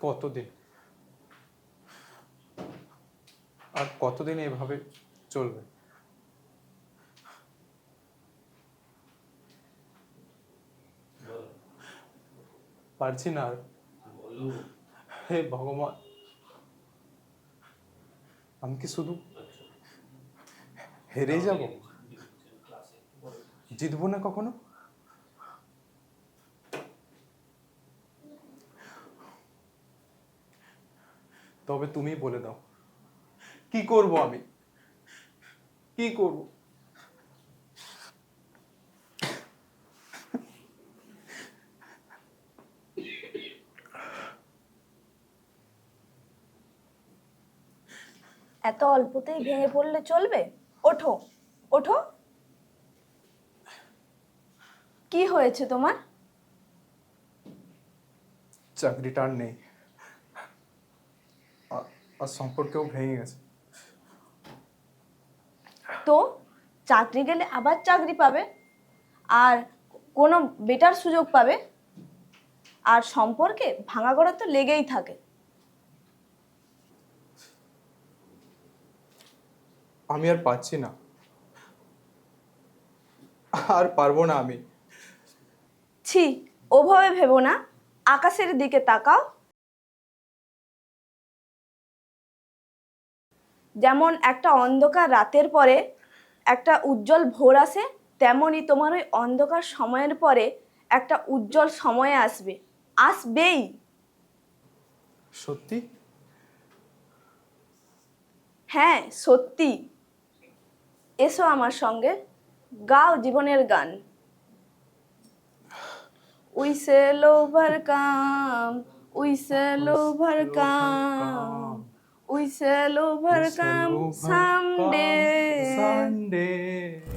কতদিন? আর কতদিন এভাবে চলবে? পারছি না আর। হে ভগবান, আমি কি শুধু হেরেই যাব? জিতবো না কখনো? তবে তুমি বলে দাও, কি করব আমি? কি করব? এত অল্পতেই ভেঙে পড়লে চলবে? ওঠো, ওঠো। কি হয়েছে তোমার? চাকরিটা আর নেই, আর সম্পর্কেও ভেঙে গেছে। তো চাকরি গেলে আবার চাকরি পাবে, আর কোনো বেটার সুযোগ পাবে, আর সম্পর্কে ভাঙা গড়া তো লেগেই থাকে। আমি আর পাচ্ছি না, আর পারবো না আমি। ছি, ওভাবে ভেবো না, আকাশের দিকে তাকাও। যেমন একটা অন্ধকার রাতের পরে একটা উজ্জ্বল ভোর আসে, তেমনই তোমার ওই অন্ধকার সময়ের পরে একটা উজ্জ্বল সময় আসবে, আসবেই। সত্যি? হ্যাঁ, সত্যি। এসো আমার সঙ্গে, গাও জীবনের গান। We shall overcome, we shall overcome, we shall overcome someday. Someday.